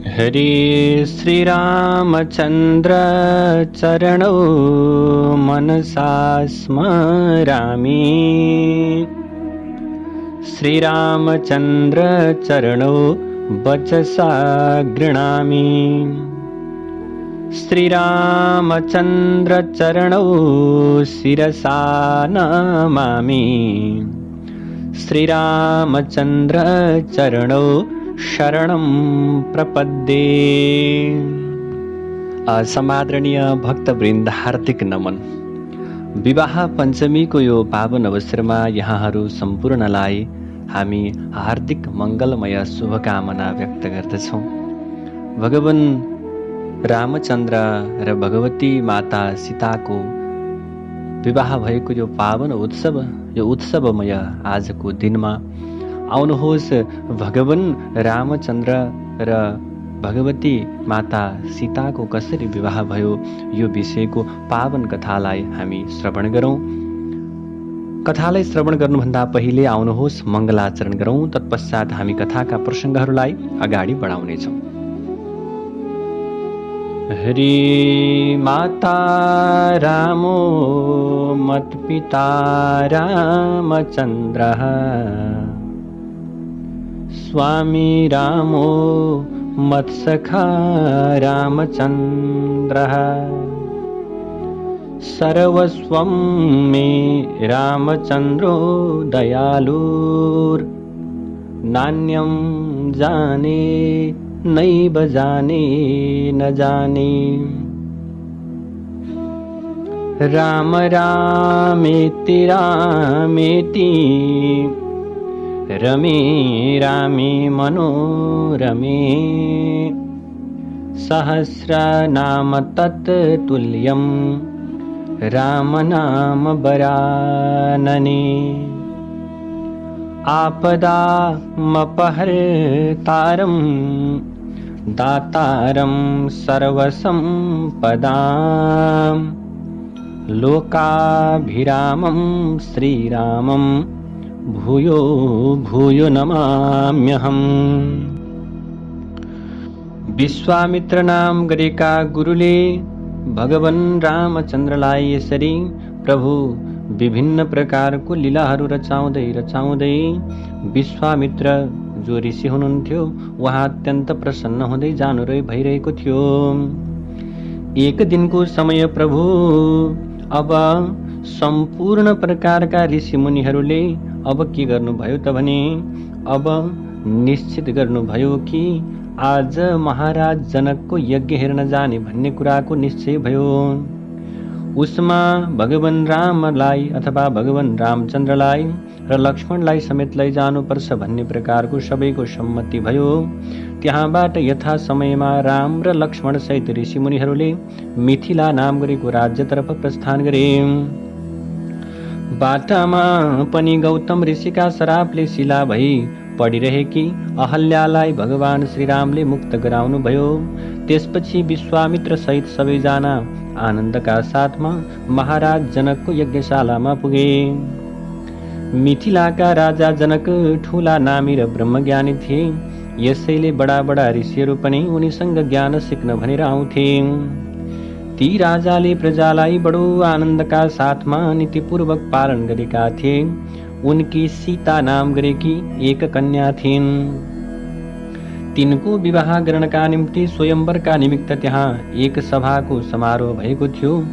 हरे श्रीरामचन्द्र चरणौ मनसा स्मरामि। श्रीरामचन्द्र चरणौ वचसा गृह्णामि। श्रीरामचन्द्र चरणौ शिरसा नमामि। श्रीरामचन्द्र चरणौ शरणं प्रपद्ये। समादरणीय भक्तवृन्द, हार्दिक नमन। विवाह पञ्चमीको यो पावन अवसरमा यहाँहरू सम्पूर्णलाई हामी हार्दिक मङ्गलमय शुभकामना व्यक्त गर्दछौँ। भगवान रामचन्द्र र भगवती माता सीताको विवाह भएको यो पावन उत्सव, यो उत्सवमय आजको दिनमा आउनुहोस् भगवान रामचन्द्र र भगवती माता सीताको कसरी विवाह भयो यो विषयको पावन कथालाई हामी श्रवण गरौँ। कथालाई श्रवण गर्नुभन्दा पहिले आउनुहोस् मङ्गलाचरण गरौँ। तत्पश्चात हामी कथाका प्रसङ्गहरूलाई अगाडि बढाउनेछौँ। हरि माता रामो मत्पिता रामचन्द्रः, स्वामी रामो मत्सखा रामचन्द्रः, सर्वस्वं मे रामचन्द्रो दयालुर्, नान्यं जाने नैव जाने न जाने। राम रामेति रामेति रमे रामे मनोरमे, सहस्रनाम तत्तुल्यं राम नाम वरानने। आपदामपहर्तारं दातारं सर्वसम्पदां, लोकाभिरामं श्रीरामं भूयो भूयो नमाम्यहम्। विश्वामित्र नाम गरेका गुरुले भगवान रामचन्द्रलाई यसरी प्रभु विभिन्न प्रकारको लीलाहरू रचाउँदै रचाउँदै विश्वामित्र जो ऋषि हुनुहुन्थ्यो उहाँ अत्यन्त प्रसन्न हुँदै जानु भइरहेको थियो। एक दिनको समय प्रभु अब सम्पूर्ण प्रकारका ऋषि मुनिहरूले अब के गर्नुभयो त भने अब निश्चित गर्नुभयो कि आज महाराज जनकको यज्ञ हेर्न जाने भन्ने कुराको निश्चय भयो। उसमा भगवान रामलाई अथवा भगवान रामचन्द्रलाई र लक्ष्मणलाई समेत लैजानुपर्छ भन्ने प्रकारको सबैको सम्मति भयो। त्यहाँबाट यथा समयमा राम र लक्ष्मण सहित ऋषिमुनिहरूले मिथिला नाम गरेको राज्यतर्फ प्रस्थान गरे। बाटामा पनि गौतम ऋषिका श्रापले शिला भई पडिरहेकी अहल्यालाई भगवान श्रीरामले मुक्त गराउनु भयो। त्यसपछि विश्वामित्र सहित सबैजना आनन्दका साथमा महाराज जनकको यज्ञशालामा पुगे। मिथिलाका राजा जनक ठूला नामी र ब्रह्मज्ञानी थिए। यसैले बडा बडा ऋषिहरू पनि उनीसँग ज्ञान सिक्न भनेर आउँथे। ती राजाले प्रजालाई बडो आनन्दका साथमा नीतिपूर्वक पालन गरेका थिए। उनकी सीता नाम गरेकी एक कन्या थिइन्। तिनको विवाह गर्नका निम्ति स्वयंवरका निमित्त त्यहाँ एक सभाको समारोह भएको थियो।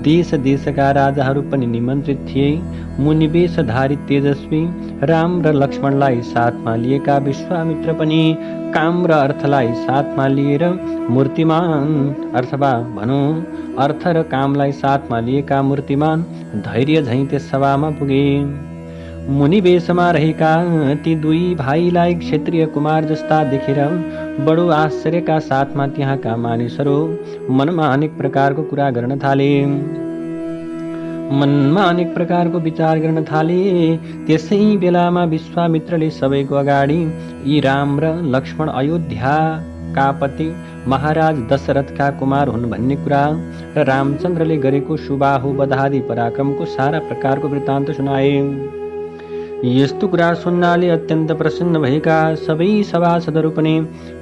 देश देशका राजाहरू पनि निमन्त्रित थिए। मुनिवेशधारी तेजस्वी राम र लक्ष्मणलाई साथमा लिएका विश्वामित्र पनि काम र अर्थलाई साथमा लिएर मूर्तिमान अथवा भनौँ अर्थ र कामलाई साथमा लिएका मूर्तिमान धैर्य झैँ त्यस सभामा पुगे। मुनिवेशमा रहेका ती दुई भाइलाई क्षेत्रीय कुमार जस्ता देखेर बडो आश्चर्यका साथमा त्यहाँका मानिसहरू मनमा अनेक प्रकारको कुरा गर्न थाले। मनमा अनेक प्रकारको विचार गर्न थाले। त्यसै बेलामा विश्वामित्रले सबैको अगाडि यी राम र लक्ष्मण अयोध्याका पति महाराज दशरथका कुमार हुन् भन्ने कुरा र रामचन्द्रले गरेको सुबाहु बधादी पराक्रमको सारा प्रकारको वृत्तान्त सुनाए। यस्तो कुरा सुन्नाले अत्यन्त प्रसन्न भएका सबै सभासदहरू पनि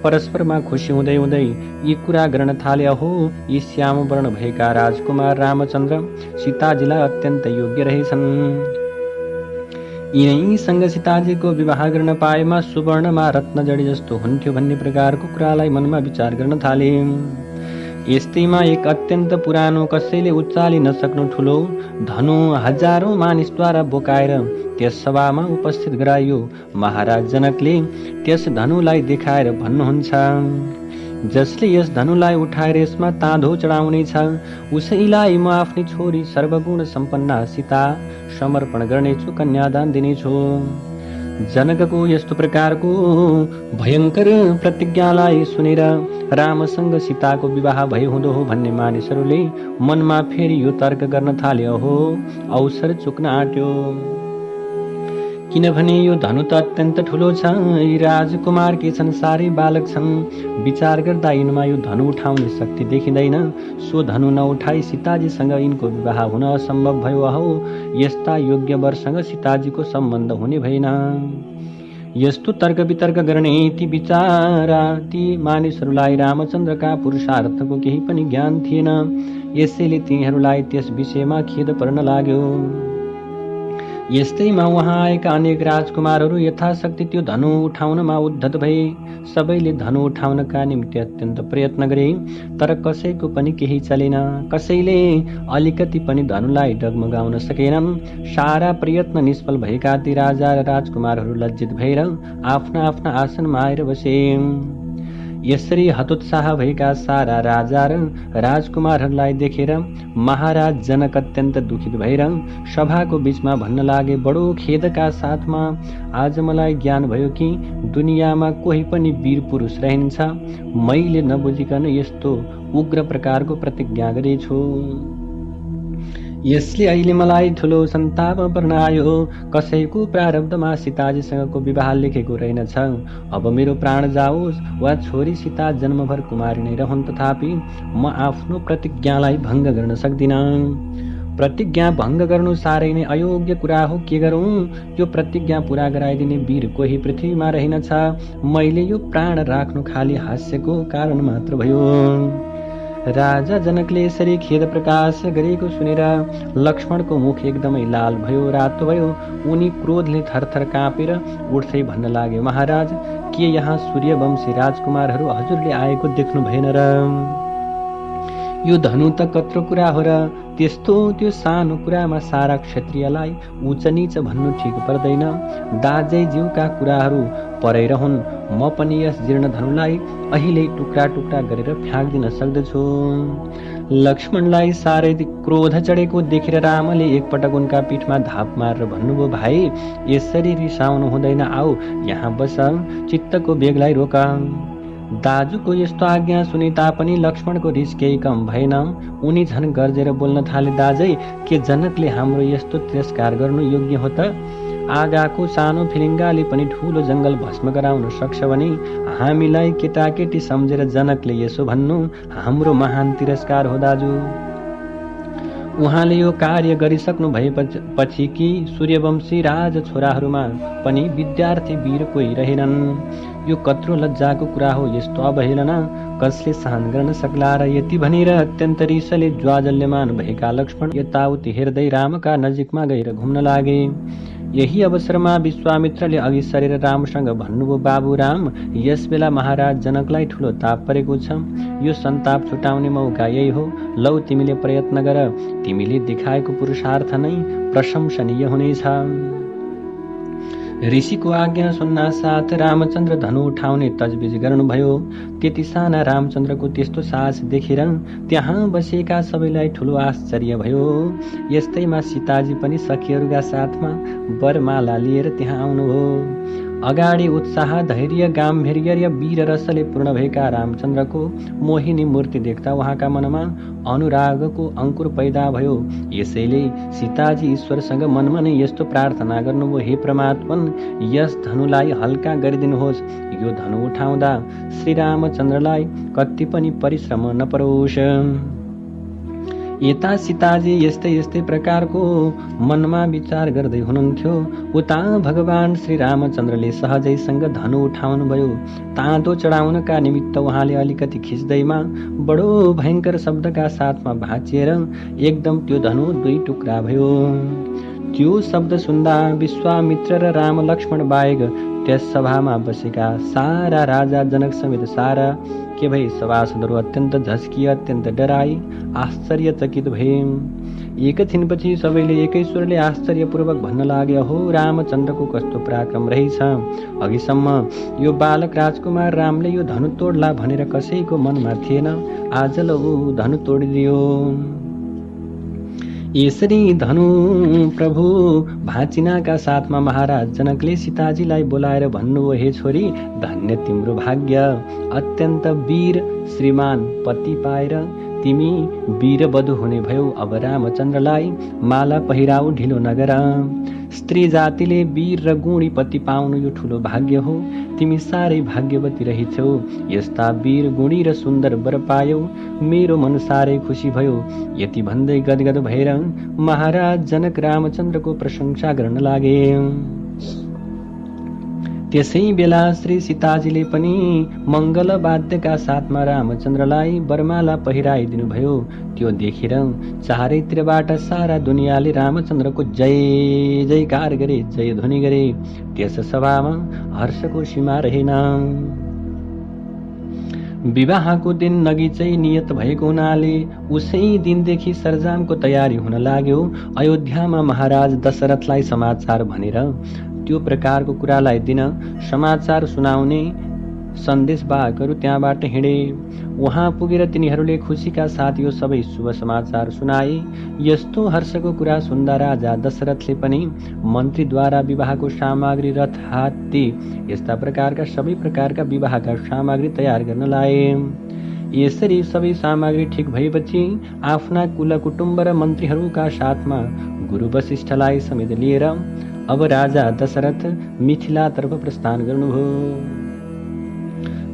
परस्परमा खुसी हुँदै हुँदै यी कुरा गर्न थाले। अहो, यी श्याम वर्ण भएका राजकुमार रामचन्द्र सीताजीलाई अत्यन्त योग्य रहेछन्। यिनैसँग सीताजीको विवाह गर्न पाएमा सुवर्णमा रत्न जडी जस्तो हुन्थ्यो भन्ने प्रकारको कुरालाई मनमा विचार गर्न थाले। यस्तैमा एक अत्यन्त पुरानो, कसैले उचाली नसक्नु ठुलो धनु हजारौं मानिसद्वारा बोकाएर त्यस सभामा उपस्थित गराइयो। महाराज जनकले त्यस धनुलाई देखाएर भन्नुहुन्छ, जसले यस धनुलाई उठाएर यसमा ताँधो चढाउनेछ उसैलाई म आफ्नी छोरी सर्वगुण सम्पन्ना सीता समर्पण गर्नेछु, कन्यादान दिनेछु। जनकको यस्तो प्रकारको भयङ्कर प्रतिज्ञालाई सुनेर रामसँग सीताको विवाह भए हुँदो हो भन्ने मानिसहरूले मनमा फेरि यो तर्क गर्न थाले। अहो, अवसर चुक्न आँट्यो, किनभने यो धनु त अत्यन्त ठुलो छ। यी राजकुमार के छन्, साह्रै बालक छन्। विचार गर्दा यिनमा यो धनु उठाउने शक्ति देखिँदैन। सो धनु नउठाई सीताजीसँग यिनको विवाह हुन असम्भव भयो। अहो, यस्ता योग्य वरसँग सीताजीको सम्बन्ध हुने भएन। यस्तो तर्क वितर्क गर्ने ती मानिसहरूलाई रामचन्द्रका पुरुषार्थको केही पनि ज्ञान थिएन। यसैले तिनीहरूलाई त्यस विषयमा खेद पर्न लाग्यो। यस्तैमा उहाँ आएका अनेक राजकुमारहरू यथाशक्ति त्यो धनु उठाउनमा उद्धत भए। सबैले धनु उठाउनका निम्ति अत्यन्त प्रयत्न गरे, तर कसैको पनि केही चलेन। कसैले अलिकति पनि धनुलाई डगमगाउन सकेनन्। सारा प्रयत्न निष्फल भएका ती राजा र राजकुमारहरू लज्जित भएर आफ्ना आफ्ना आसनमा आएर बसे। यसरी हतोत्साह भएका सारा राजा र राजकुमारहरूलाई देखेर महाराज जनक अत्यन्त दुखित भएर सभाको बीचमा भन्न लागे, बडो खेदका साथमा आज मलाई ज्ञान भयो कि दुनियाँमा कोही पनि वीर पुरुष रहन्छ। मैले नबुझिकन यस्तो उग्र प्रकारको प्रतिज्ञा गरेछु। यसले अहिले मलाई ठुलो सन्ताप पर्न आयो। कसैको प्रारब्धमा सीताजीसँगको विवाह लेखेको रहेनछ। अब मेरो प्राण जाओस् वा छोरी सीता जन्मभर कुमारी नै रहन्, तथापि म आफ्नो प्रतिज्ञालाई भङ्ग गर्न सक्दिनँ। प्रतिज्ञा भङ्ग गर्नु साह्रै नै अयोग्य कुरा हो। के गरौँ? यो प्रतिज्ञा पूरा गराइदिने वीर कोही पृथ्वीमा रहेनछ। मैले यो प्राण राख्नु खाली हास्यको कारण मात्र भयो। राजा जनकले यसरी खेद प्रकाश गरेको सुनेर लक्ष्मणको मुख एकदमै लाल भयो, रातो भयो। उनी क्रोधले थरथर काँपेर उठ्दै भन्न लागे, महाराज, के यहाँ सूर्यवंशी राजकुमारहरू हजुरले आएको देख्नु भएन र? यो धनु त कत्रो कुरा हो र? त्यो सानो कुरामा सारा क्षत्रियलाई उच्च नीच भन्नु ठिक पर्दैन। दाजैज्यूका कुराहरू परै रहन्। म पनि यस जीर्ण धनुलाई अहिले टुक्रा टुक्रा गरेर फ्याँक्दिन सक्दछु। लक्ष्मणलाई साह्रै क्रोध चढेको देखेर रामले एकपटक उनका पीठमा धाप मारेर भन्नुभयो, भाइ, यसरी रिसाउनु हुँदैन। आऊ यहाँ बस, चित्तको बेगलाई रोक। दाजुको यस्तो आज्ञा सुने तापनि लक्ष्मणको रिस केही कम भएन। उनी झन् गर्जेर बोल्न थाले, दाजै, के जनकले हाम्रो यस्तो तिरस्कार गर्नु योग्य हो त? आगाको सानो फिलिङ्गाले पनि ठुलो जङ्गल भस्म गराउन सक्छ भने हामीलाई केटाकेटी सम्झेर जनकले यसो भन्नु हाम्रो महान तिरस्कार हो दाजु। उहाँले यो कार्य गरिसक्नु भएपछि कि सूर्यवंशी राज छोराहरूमा पनि विद्यार्थी वीर कोही रहेनन्। यो कत्रो लज्जाको कुरा हो। यस्तो अवहेलना कसले सहन गर्न सक्ला र? यति भनेर अत्यन्त रिसले ज्वाजल्यमान भएका लक्ष्मण यताउति हेर्दै रामका नजिकमा गएर घुम्न लागे। यही अवसरमा विश्वामित्रले अघि सरेर रामसँग भन्नुभयो, बाबु राम, यस बेला महाराज जनकलाई ठुलो ताप परेको छ। यो सन्ताप छुटाउने मौका यही हो। लौ, तिमीले प्रयत्न गर। तिमीले देखाएको पुरुषार्थ नै प्रशंसनीय हुनेछ। ऋषिको आज्ञा सुन्न साथ रामचन्द्र धनु उठाउने तजबिज गर्नुभयो। त्यति साना रामचन्द्रको त्यस्तो साहस देखेर त्यहाँ बसेका सबैलाई ठुलो आश्चर्य भयो। यस्तैमा सीताजी पनि सखीहरूका साथमा वरमाला लिएर त्यहाँ आउनुभयो। अगाडि उत्साह, धैर्य, गाम्भीर्य र वीर रसले पूर्ण भएका रामचन्द्रको मोहिनी मूर्ति देख्दा उहाँका मनमा अनुरागको अंकुर पैदा भयो। यसैले सीताजी ईश्वरसँग मनमा नै यस्तो प्रार्थना गर्नुभयो, हे परमात्मन, यस धनुलाई हल्का गरिदिनुहोस्। यो धनु उठाउँदा श्री रामचन्द्रलाई कति पनि परिश्रम नपरोस्। यता सीताजी यस्तै यस्तै प्रकारको मनमा विचार गर्दै हुनुहुन्थ्यो। उता भगवान श्री रामचन्द्रले सहजैसँग धनु उठाउनुभयो। ताँतो चढाउनका निमित्त उहाँले अलिकति खिच्दैमा बडो भयङ्कर शब्दका साथमा भाँचिएर एकदम त्यो धनु 2 टुक्रा भयो। त्यो शब्द सुन्दा विश्वामित्र र राम लक्ष्मण बाहेक त्यस सभामा बसेका सारा राजा जनक समेत सारा के भए सभासदहरू अत्यन्त झस्किए, अत्यन्त डराई, आश्चर्यचकित भए। एकछिनपछि सबैले एकै स्वरले आश्चर्यपूर्वक भन्न लागे, हो रामचन्द्रको कस्तो पराक्रम रहेछ। अघिसम्म यो बालक राजकुमार रामले यो धनु तोड्ला भनेर कसैको मनमा थिएन, आज ल ऊ धनु तोडिदियो। यसरी धनु प्रभु भाँचिनाका साथमा महाराज जनकले सीताजीलाई बोलाएर भन्नुभयो, हे छोरी, धन्य तिम्रो भाग्य, अत्यन्त वीर श्रीमान पति पाएर तिमी वीरवधु हुने भयौ। अब रामचन्द्रलाई माला पहिराऊ, ढिलो नगर। स्त्री जातिले वीर र गुणी पति पाउनु यो ठुलो भाग्य हो। तिमी साह्रै भाग्यवती रहेछौ, यस्ता वीर गुणी र सुन्दर वर पायौ। मेरो मन साह्रै खुसी भयो। यति भन्दै गदगद भएर महाराज जनक रामचन्द्रको प्रशंसा गर्न लागे। त्यसै बेला श्री सीताजीले पनि मङ्गल वाद्यका साथमा रामचन्द्रलाई वरमाला पहिराइदिनु भयो। त्यो देखेर चारैतिरबाट सारा दुनियाँले रामचन्द्रको जय जयकार गरे, जय ध्वनि गरे। त्यस सभामा हर्षको सीमा रहेन। विवाहको दिन नगिचै नियत भएको हुनाले उसै दिनदेखि सरजामको तयारी हुन लाग्यो। अयोध्यामा महाराज दशरथलाई समाचार भनेर त्यो प्रकारको कुरालाई दिन समाचार सुनाउने सन्देशवाहकहरू त्यहाँबाट हिँडे। वहाँ पुगेर तिनीहरूले खुसीका साथ यो सबै शुभ समाचार सुनाए। यस्तो हर्षको कुरा सुन्दा राजा दशरथले पनि मन्त्रीद्वारा विवाहको सामग्री, रथ, हात्ती यस्ता प्रकारका सबै प्रकारका विवाहका सामग्री तयार गर्न लाए। यसरी सबै सामग्री ठिक भएपछि आफ्ना कुल कुटुम्ब र मन्त्रीहरूका साथमा गुरु वशिष्ठलाई समेत लिएर अब राजा दशरथ मिथिलातर्फ प्रस्थान गर्नुभयो।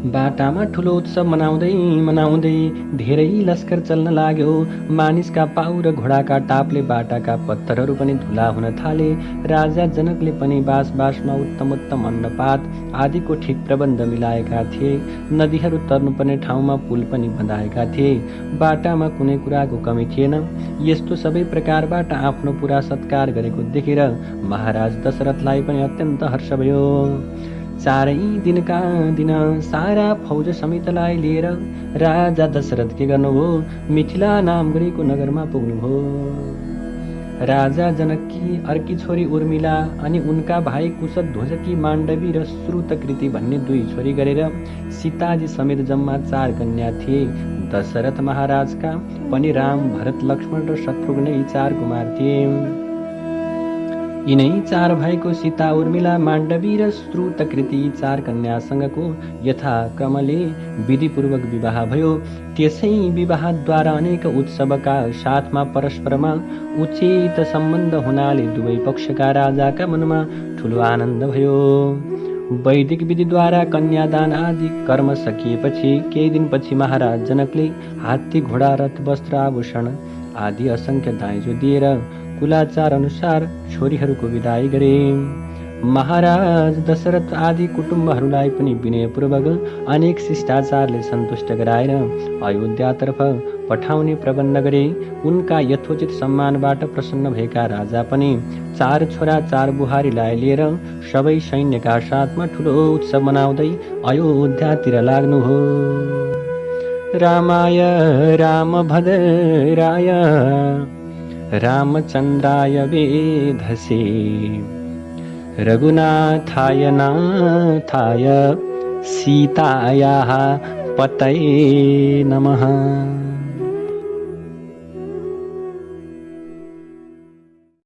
बाटामा ठुलो उत्सव मनाउँदै धेरै लस्कर चल्न लाग्यो। मानिसका पाउ र घोडाका टापले बाटाका पत्थरहरू पनि धुला हुन थाले। राजा जनकले पनि बासमा उत्तम उत्तम अन्नपात आदिको ठिक प्रबन्ध मिलाएका थिए। नदीहरू तर्नुपर्ने ठाउँमा पुल पनि बँधाएका थिए। बाटामा कुनै कुराको कमी थिएन। यस्तो सबै प्रकारबाट आफ्नो पुरा सत्कार गरेको देखेर महाराज दशरथलाई पनि अत्यन्त हर्ष भयो। चारै दिनका दिन सारा फौज समेतलाई लिएर राजा दशरथ के गर्नुभयो, मिथिला नाम गरेको नगरमा पुग्नुभयो। राजा जनककी अर्की छोरी उर्मिला अनि उनका भाइ कुशध्वजकी माण्डवी र श्रुतकृति भन्ने 2 छोरी गरेर सीताजी समेत जम्मा 4 कन्या थिए। दशरथ महाराजका पनि राम, भरत, लक्ष्मण र शत्रुघ्न यी 4 कुमार थिए। यिनै 4 भाइको सीता, उर्मिला, माण्डवी र श्रुतकृति 4 कन्यासँगको यथाक्रमले विधिपूर्वक विवाह भयो। त्यसै विवाहद्वारा अनेक उत्सवका साथमा परस्परमा उचित सम्बन्ध हुनाले दुवै पक्षका राजाका मनमा ठुलो आनन्द भयो। वैदिक विधिद्वारा कन्यादान आदि कर्म सकिएपछि केही दिनपछि महाराज जनकले हात्ती, घोडा, रथ, वस्त्र, आभूषण आदि असंख्य दाइजो दिएर कुलाचार अनुसार छोरीहरूको विदाई गरे। महाराज दशरथ आदि कुटुम्बहरूलाई पनि विनयपूर्वक अनेक शिष्टाचारले सन्तुष्ट गराएर अयोध्यातर्फ पठाउने प्रबन्ध गरे। उनका यथोचित सम्मानबाट प्रसन्न भएका राजा पनि 4 छोरा 4 बुहारीलाई लिएर सबै सैन्यका साथमा ठुलो उत्सव मनाउँदै अयोध्यातिर लाग्नुभयो। रामाय रामभद्राय रामचन्द्राय वेधसे रघुनाथाय नाथाय सीतायाः पतये नमः।